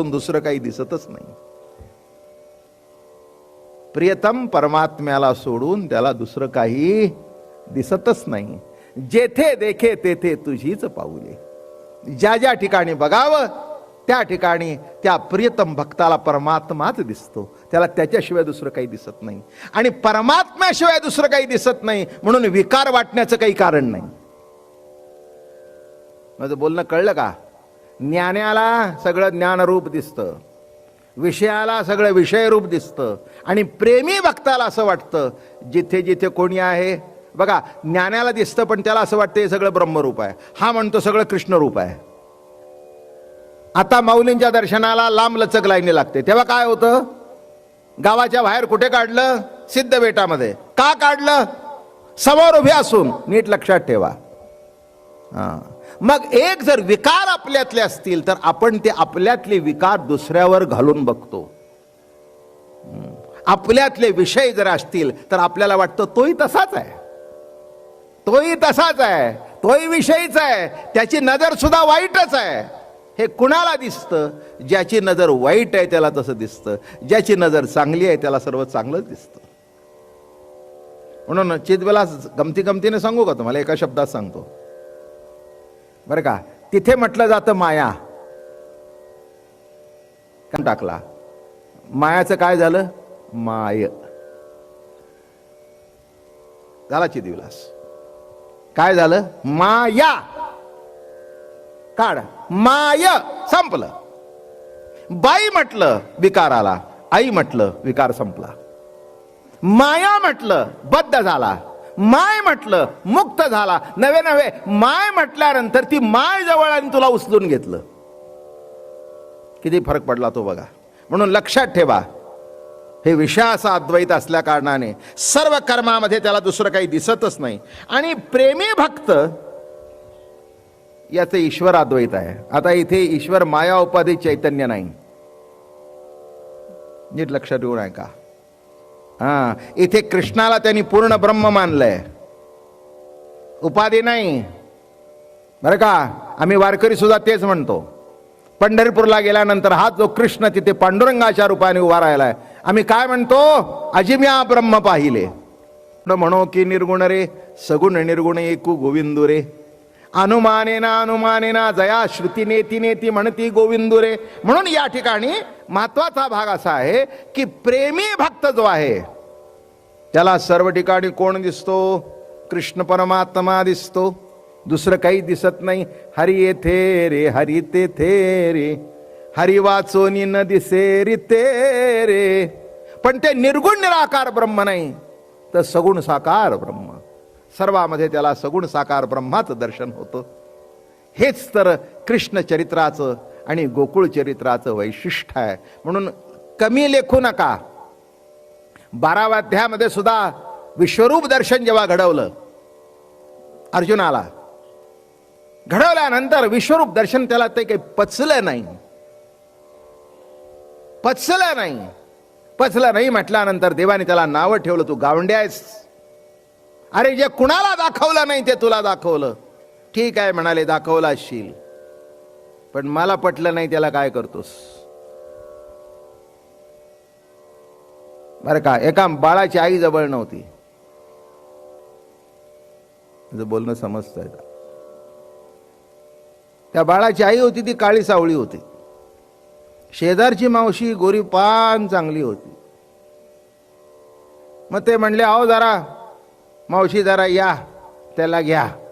सोडून दुसरं काही दिसतच नाही. प्रियतम परमात्म्याला सोडून त्याला दुसरं काही दिसतच नाही. जेथे देखे तेथे तुझीच पाऊले. ज्या ज्या ठिकाणी बघावं त्या ठिकाणी त्या प्रियतम भक्ताला परमात्माच दिसतो. त्याला त्याच्याशिवाय दुसरं काही दिसत नाही. आणि परमात्म्याशिवाय दुसरं काही दिसत नाही म्हणून विकार वाटण्याचं काही कारण नाही. माझं बोलणं कळलं का? ज्ञानाला सगळं ज्ञानरूप दिसतं, विषयाला सगळं विषयरूप दिसतं, आणि प्रेमी भक्ताला असं वाटतं जिथे जिथे कोणी आहे बघा, ज्ञानाला दिसतं पण त्याला असं वाटतं हे सगळं ब्रह्मरूप आहे, हा म्हणतो सगळं कृष्णरूप आहे. आता माऊलींच्या दर्शनाला लांब लचक लाईनी लागते, तेव्हा काय होतं? गावाच्या बाहेर कुठे काढलं? सिद्ध बेटामध्ये. का काढलं? समोर उभे असून. नीट लक्षात ठेवा. मग एक जर विकार आपल्यातले असतील तर आपण ते आपल्यातले विकार दुसऱ्यावर घालून बघतो. आपल्यातले विषय जर असतील तर आपल्याला वाटतं तोही तसाच आहे, तोही तसाच आहे, तोही विषयीच आहे, त्याची नजर सुद्धा वाईटच आहे. हे कुणाला दिसतं? ज्याची नजर वाईट आहे त्याला तसं दिसतं, ज्याची नजर चांगली आहे त्याला सर्व चांगलंच दिसतं. म्हणून चितविलास गमतीने सांगू का तुम्हाला? एका शब्दात सांगतो बरं का. तिथे म्हटलं जातं माया. टाकला मायाचं काय झालं? माय झाला चितविलास. काय झालं? माया. काढ माय, संपलं. बाई म्हटलं विकार आला, आई म्हटलं विकार संपला. माया म्हटलं बद्ध झाला, माय म्हटलं मुक्त झाला. नवे नवे माय म्हटल्यानंतर ती माय जवळ आणि तुला उचलून घेतलं. किती फरक पडला तो बघा. म्हणून लक्षात ठेवा, हे विषयाचा अद्वैत असल्या कारणाने सर्व कर्मामध्ये त्याला दुसरं काही दिसतच नाही. आणि प्रेमी भक्त याचं ईश्वर अद्वैत आहे. आता इथे ईश्वर माया उपाधी चैतन्य नाही, नीट लक्षात ठेवून आहे का? इथे कृष्णाला त्यांनी पूर्ण ब्रह्म मानलंय, उपाधी नाही बरं का. आम्ही वारकरी सुद्धा तेच म्हणतो. पंढरपूरला गेल्यानंतर हा जो कृष्ण तिथे पांडुरंगाच्या रूपाने उभा राहिलाय, आम्ही काय म्हणतो? अजिम्या ब्रह्म पाहिले. म्हणो की निर्गुण रे सगुण निर्गुण एकू गोविंदू रे. अनुमानेना जया श्रुती नेती नेती म्हणती गोविंदू रे. म्हणून या ठिकाणी महत्वाचा भाग असा आहे की प्रेमी भक्त जो आहे त्याला सर्व ठिकाणी कोण दिसतो? कृष्ण परमात्मा दिसतो, दुसरं काही दिसत नाही. हरी येथे रे हरी तेथे रे, हरी वाचोनी न दिसे रे ते रे. पण ते निर्गुण निराकार ब्रह्म नाही तर सगुण साकार ब्रह्म. सर्वामध्ये त्याला सगुण साकार ब्रह्माचं दर्शन होतं. हेच तर कृष्ण चरित्राचं आणि गोकुळ चरित्राचं वैशिष्ट्य आहे. म्हणून कमी लेखू नका. 12व्या अध्यायामध्ये सुद्धा विश्वरूप दर्शन जेव्हा घडवलं अर्जुनाला, घडवल्यानंतर विश्वरूप दर्शन त्याला ते काही पचलं नाही. पचलं नाही म्हटल्यानंतर देवाने त्याला नावं ठेवलं, तू गावंड्या आहेस. अरे जे कुणाला दाखवलं नाही ते तुला दाखवलं. ठीक आहे म्हणाले, दाखवला असशील, पण मला पटलं नाही त्याला काय करतोस? बरं का. एका बाळाची आई जवळ नव्हती. बोलणं समजतंय का? त्या बाळाची आई होती ती काळी सावळी होती. शेजारची मावशी गोरी पान चांगली होती. मग ते म्हणले, अहो जरा मावशी जरा या, त्याला घ्या.